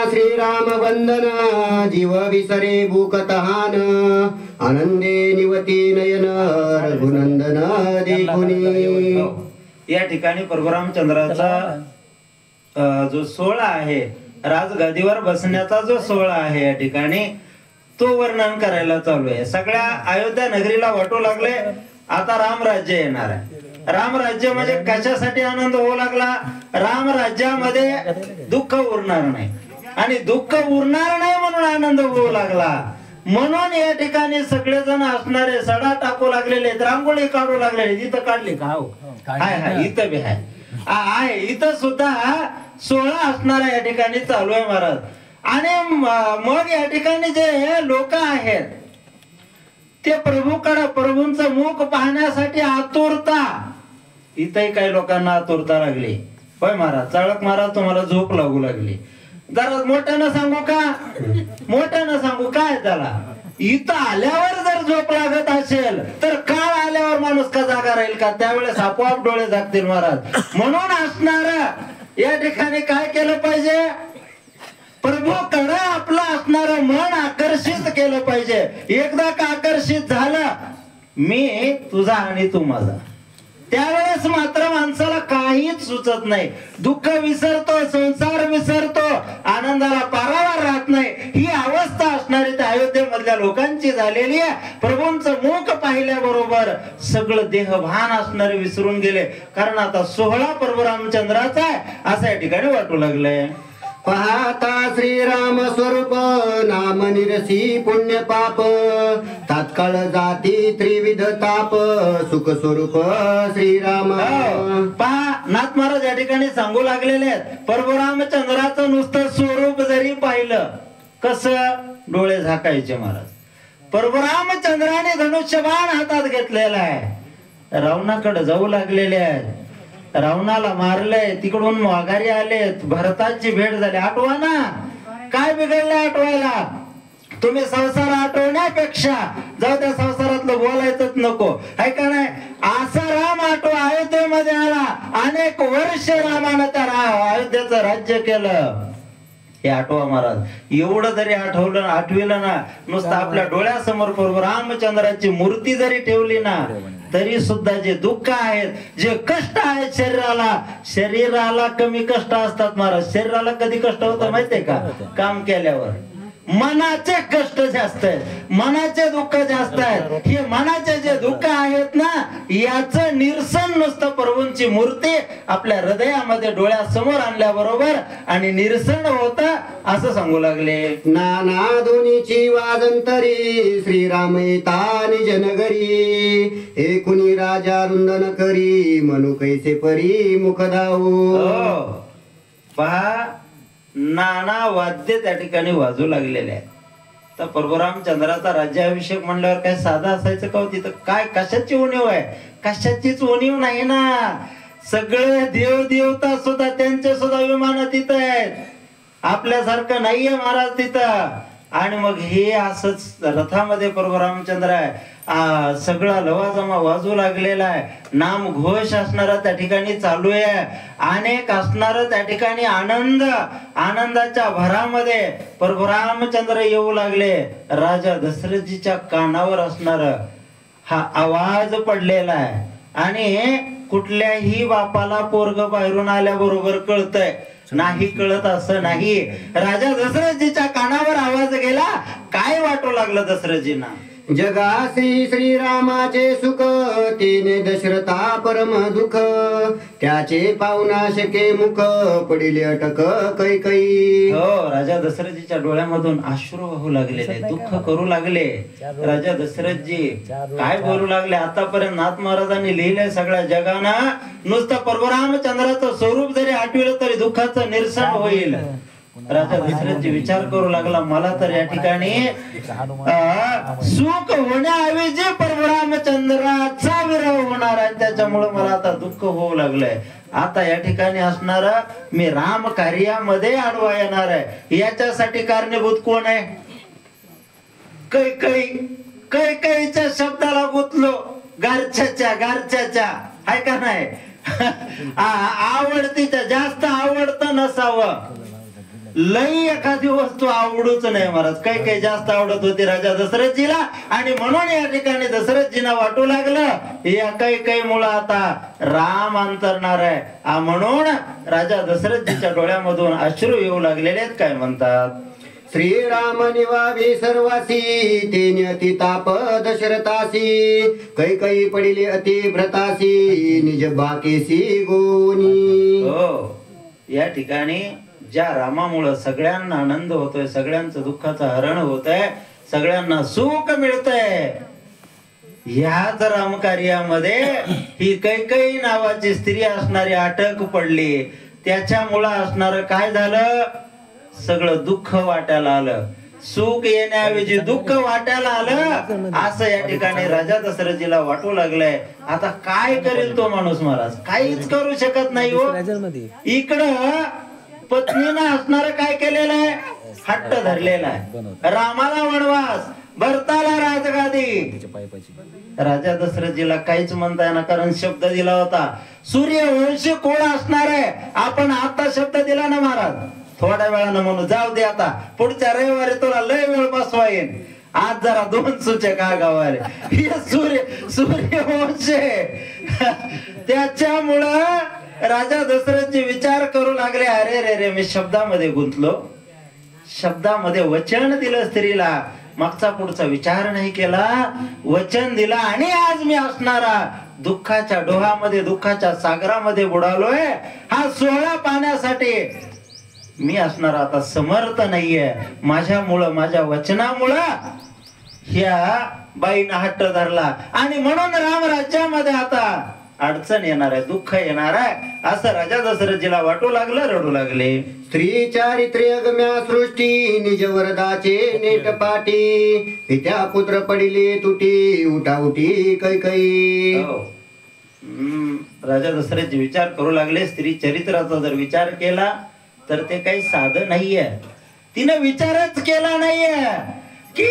श्रीराम वंदन जीव विसरे भूकतहान आनंदे निवती नयन रघुनंदन देखुनी. या ठिकाणी परशुरामचंद्राचा जो सोहळा आहे, राजगादीवर बसण्याचा जो सोहळा आहे, या ठिकाणी तो वर्णन करायला चालू आहे. सगळ्या अयोध्या नगरीला वाटू लागले आता रामराज्य येणार आहे. रामराज्य म्हणजे कशासाठी आनंद होऊ लागला? रामराज्यामध्ये दुःख उरणार नाही आणि दुःख उरणार नाही म्हणून आनंद होऊ लागला. म्हणून या ठिकाणी सगळेजण असणारे सडा टाकू लागलेले, रांगोळी काढू लागलेले. इथं काढली का? हाय इथं बी आहे. इथं सुद्धा सोहळा असणारा या ठिकाणी चालू आहे महाराज. आणि मग या ठिकाणी जे लोक आहेत ते प्रभूकडे, प्रभूंचं मुख पाहण्यासाठी आतुरता. इथंही काही लोकांना आतुरता लागली. होय महाराज, चाळक महाराज तुम्हाला झोप लागू लागली. जरा मोठ्यानं सांगू का? मोठ्यानं सांगू काय त्याला? इथं आल्यावर जर झोप लागत असेल तर काळ आल्यावर माणूस का जागा राहील का? त्यावेळेस आपोआप डोळे जागतील महाराज. म्हणून असणार या ठिकाणी काय केलं पाहिजे? प्रभूकडे आपलं असणारं मन आकर्षित केलं पाहिजे. एकदा का आकर्षित झालं, मी तुझा आणि तू माझा, त्यावेळेस मात्र माणसाला काहीच सुचत नाही. दुःख विसरतो, संसार विसरतो, आनंदाला पारावार राहत नाही. ही अवस्था असणारी त्या अयोध्येमधल्या लोकांची झालेली आहे. प्रभूंचं मुख पाहिल्याबरोबर सगळं देहभान असणारे विसरून गेले. कारण आता सोहळा परशुरामचंद्राचा आहे असं या ठिकाणी वाटू लागलंय. पाहता श्रीराम स्वरूप नाम निरसी पुण्य पाप तात्काळ जाती त्रिविध ताप सुख स्वरूप श्रीराम. पहा नाथ महाराज या ठिकाणी सांगू लागलेले आहेत. परशुरामचंद्राचं नुसतं स्वरूप जरी पाहिलं, कसं डोळे झाकायचे महाराज. परशुरामचंद्राने धनुष्यबाण हातात घेतलेला आहे. रावणाकडे जाऊ लागलेले आहेत. रावणाला मारलंय, तिकडून माघारी आलेत, भरताची भेट झाली. आठवा ना, काय बिघडलंय आठवायला? तुम्ही संसार आठवण्यापेक्षा जाऊ त्या संसारातलं बोलायचंच नको, आहे का नाही? असा राम आठवा अयोध्येमध्ये आला. अनेक वर्ष रामानं त्या अयोध्येचं राज्य केलं. हे आठवा महाराज. एवढं जरी आठविलं ना, नुसतं आपल्या डोळ्यासमोर रामचंद्राची मूर्ती जरी ठेवली ना, तरी सुद्धा जे दुःख आहेत, जे कष्ट आहेत शरीराला कमी कष्ट असतात महाराज. शरीराला कधी कष्ट होतं माहितीये का? काम केल्यावर. मनाचे कष्ट जास्त आहेत, मनाचे दुःख जास्त आहेत. हे मनाचे जे दुःख आहेत ना, याचं निरसन नुसतं प्रभूंची मूर्ती आपल्या हृदयामध्ये डोळ्यासमोर आणल्याबरोबर आणि निरसन होत असं सांगू लागले. नाना दोन्हीची वाजंतरी श्रीराम येता निज नगरी एकुणी राजा रुंदन करी मनु कैसे परी मुख दाऊ. पहा नाना वाद्य त्या ठिकाणी वाजू लागलेले आहेत. तर परशुरामचंद्राचा राज्याभिषेक म्हणल्यावर काय साधा असायचं का? तिथं काय कशाची उणीव आहे? कशाचीच उणीव नाही ना. सगळे देव देवता सुद्धा त्यांचे सुद्धा विमान तिथं आहेत. आपल्यासारखं नाहीये महाराज तिथं. आणि मग हे असंच रथामध्ये परशुरामचंद्र आहे. सगळा लवाजमा वाजू लागलेला आहे. नाम घोष असणारा त्या ठिकाणी चालू आहे. अनेक असणार त्या ठिकाणी आनंदाच्या भरामध्ये परशुरामचंद्र येऊ लागले. राजा दशरथजीच्या कानावर असणार हा आवाज पडलेला आहे. आणि कुठल्याही बापाला पोरग बाहेरून आल्याबरोबर कळतंय, नाही कळत असं नाही. राजा दशरथजीच्या कानावर आवाज गेला. काय वाटू लागलं दशरथजींना? जगासी श्रीरामाचे सुख तिने दशरथा परम दुःख त्याचे पाहुणा शके मुख पडिले अटक कैकई. हो, राजा दशरथजीच्या डोळ्यामधून अश्रू वाहू लागले, दुःख करू लागले. राजा दशरथजी काय बोलू लागले? आतापर्यंत नाथ महाराजांनी लिहिलंय सगळ्या जगाना, नुसतं परशुरामचंद्राचं स्वरूप जरी आठवलं तरी दुःखाचं निरसन होईल. राजा दशरथजी विचार करू लागला, मला तर या ठिकाणी सुख होण्याऐवजी परशुरामचंद्राचा विरह होणार आहे, त्याच्यामुळे मला आता दुःख होऊ लागलंय. आता या ठिकाणी असणार मी राम कार्यामध्ये आडवा येणार आहे. याच्यासाठी कारणीभूत कोण आहे? कैकईच्या शब्दाला गुंतलो. गारच्याच्या आहे का नाही? आवडतीच्या जास्त आवडतं नसावं. लई एखादी वस्तू आवडूच नाही महाराज. काही काही जास्त आवडत होती राजा दशरथजीला आणि म्हणून या ठिकाणी दशरथजींना वाटू लागलं या काही मुळे आता राम अंतरणार आहे. म्हणून राजा दशरथजीच्या डोळ्यामधून अश्रू येऊ लागलेले आहेत. काय म्हणतात? श्रीराम निवावी सर्वासी तेने अति ताप दशरथासी कैकई पडिले अति भ्रतासी निज बाकेसी गोनी. हो, या ठिकाणी ज्या रामामुळे सगळ्यांना आनंद होतोय, सगळ्यांचं दुःखाचं हरण होत आहे, सगळ्यांना सुख मिळतंय, ह्याच रामकार्यामध्ये ही कैकई नावाची स्त्री असणारी अटक पडली. त्याच्यामुळं असणार काय झालं? सगळं दुःख वाट्याला आलं. सुख येण्याऐवजी दुःख वाट्याला आलं असं या ठिकाणी राजा दशरथजीला वाटू लागलंय. आता काय करेल तो माणूस महाराज? काहीच करू शकत नाही हो. इकडं पत्नीनं असणार काय केलेलं आहे? हट्ट धरलेला आहे. रामाला वनवास, भरताला राजगादी. राजा दशरथजीला काहीच म्हणता येणार, कारण शब्द दिला होता सूर्यवंशी कोण असणार आहे. आपण आता शब्द दिला ना महाराज, थोड्या वेळानं म्हणू जाऊ दे, आता पुढच्या रविवारी तुला लय वेळ बसवा येईल, आज जरा 2 सूचक गावाले हे सूर्यवंश. त्याच्यामुळं राजा दशरथजी विचार करू लागले, अरे रे रे, मी शब्दामध्ये गुंतलो, शब्दामध्ये वचन दिलं स्त्रीला, मागचा पुढचा विचार नाही केला, वचन दिला आणि आज मी असणारा दुःखाच्या डोहामध्ये, दुःखाच्या सागरामध्ये बुडालोय. हा सोहळा पाहण्यासाठी मी असणार आता समर्थ नाहीये. माझ्यामुळं, माझ्या वचनामुळं ह्या बाईनं हट्ट धरला आणि म्हणून राम राज्यामध्ये आता अडचण येणार आहे, दुःख येणार आहे असं राजा दशरथजीला वाटू लागलं, रडू लागले. स्त्री चारित्र्य गम्या सृष्टी निज वरदाचे नेट पाटी पित्या पुत्र पडिले तुटी उठा उठी कैकई. राजा दशरथजी विचार करू लागले. स्त्री चरित्राचा जर विचार केला तर ते काही साधं नाहीये. तिने विचारच केला नाहीये की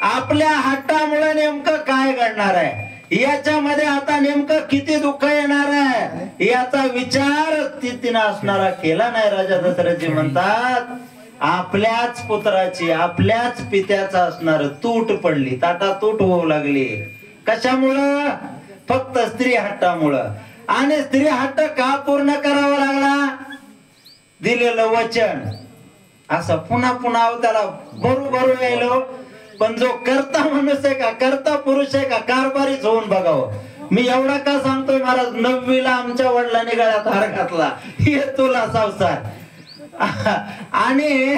आपल्या हट्टामुळे नेमकं काय घडणार आहे, याच्यामध्ये आता नेमकं किती दुःख येणार आहे, याचा विचार तिने असणारा केला नाही. राजा दशरथजी म्हणतात आपल्याच पुत्राची, आपल्याच पित्याचा असणार तूट पडली, ताटा तूट होऊ लागली. कशामुळं? फक्त स्त्री हट्टामुळं. आणि स्त्री हट्ट का पूर्ण करावा लागला? दिलेलं वचन असं पुन्हा पुन्हा त्याला भरू यायलो. पण जो करता माणूस आहे का, करता पुरुष आहे का, कारभारीच होऊन बघावं. मी एवढा का सांगतोय महाराज, 9वीला आमच्या वडिलांनी गळ्यात हार घातला, हे तुला संसार. आणि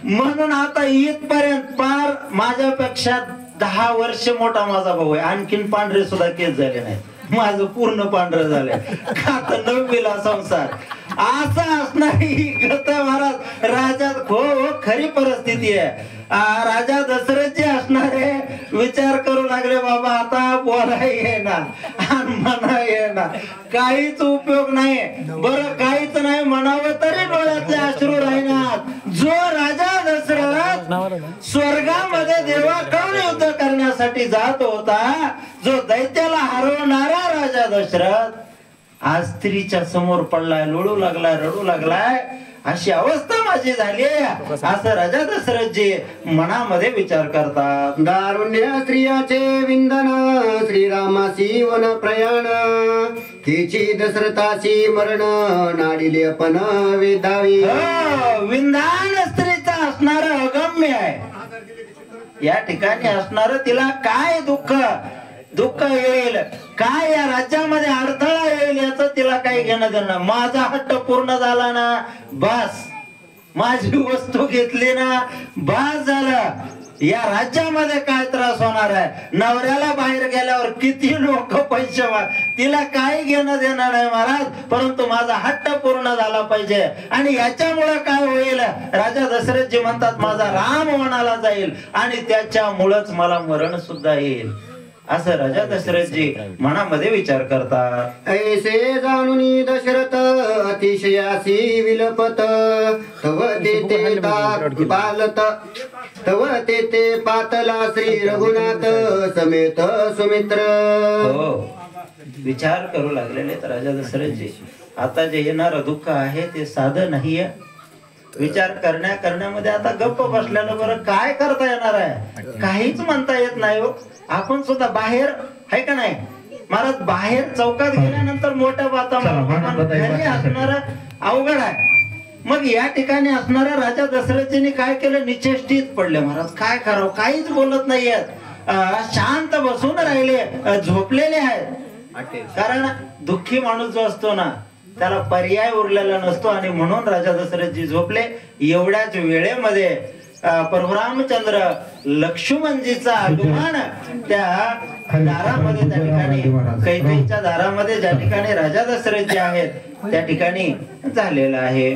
म्हणून आता इथपर्यंत पार माझ्यापेक्षा 10 वर्ष मोठा माझा भाऊ आहे, आणखीन पांढरे सुद्धा केस झाले नाही, माझं पूर्ण पांढरं झालंय का तर 9वीला संसार. असं असणारी गत महाराज राजा, हो खरी परिस्थिती आहे. राजा दशरथजी असणारे विचार करू लागले, बाबा आता बोला येणार आणि म्हणा येणार, काहीच उपयोग नाही. बरं काहीच नाही म्हणावं तरी डोळ्यातले अश्रू राहणार. जो राजा दशरथ स्वर्गामध्ये देवाकडून युद्ध करण्यासाठी जात होता, जो दैत्याला हरवणारा राजा दशरथ आज स्त्रीच्या समोर पडलाय, लोळू लागलाय, रडू लागलाय. अशी अवस्था माझी झाली आहे असं राजा दशरथजी मनामध्ये विचार करतात. दारुण्य स्त्रियाचे विंदन श्रीरामासी वन प्रयाण तिची दशरथाची मरण नाडिले आपण वेदावी. विंदान स्त्रीचा असणार अगम्य आहे. या ठिकाणी असणार तिला काय दुःख येईल, काय या राज्यामध्ये अडथळा येईल याच तिला काही घेणं देणं. माझा हट्ट पूर्ण झाला ना, बस माझी वस्तू घेतली ना, बस झालं. या राज्यामध्ये काय त्रास होणार आहे, नवऱ्याला बाहेर गेल्यावर किती लोक पैसे तिला काही घेणं देणार नाही महाराज, परंतु माझा हट्ट पूर्ण झाला पाहिजे. आणि याच्यामुळे काय होईल, राजा दशरथजी म्हणतात माझा राम वनाला जाईल आणि त्याच्यामुळेच मला मरण सुद्धा येईल असं राजा दशरथजी मनामध्ये विचार करतात. ऐसे जाणून दशरथ अतिशयासी विलपत तव तेथे पालत तव तेथे पातला श्री रघुनाथ समेत सुमित्र. हो, विचार करू लागलेले राजा दशरथजी. आता जे येणार दुःख आहे ते साधं नाहीये. विचार करण्यामध्ये आता गप्प बसलेलं बरं, काय करता येणार आहे? काहीच म्हणता येत नाही हो. आपण सुद्धा बाहेर आहे का नाही महाराज, बाहेर चौकात गेल्यानंतर मोठ्या वातावरणात घरी असणार अवघड आहे. मग या ठिकाणी असणाऱ्या राजा दशरथजींनी काय केलं, निचेष्टीत पडले महाराज. काय करावं, काहीच बोलत नाहीयेत, शांत बसून राहिले, झोपलेले आहेत. कारण दुःखी माणूस जो असतो ना त्याला पर्याय उरलेला नसतो, आणि म्हणून राजा दशरथजी झोपले. एवढ्याच वेळेमध्ये परशुरामचंद्र लक्ष्मणजीचा आगमन त्या दारामध्ये, त्या ठिकाणी कैकेयीच्या दारामध्ये ज्या ठिकाणी राजा दशरथजी आहेत त्या ठिकाणी झालेला आहे.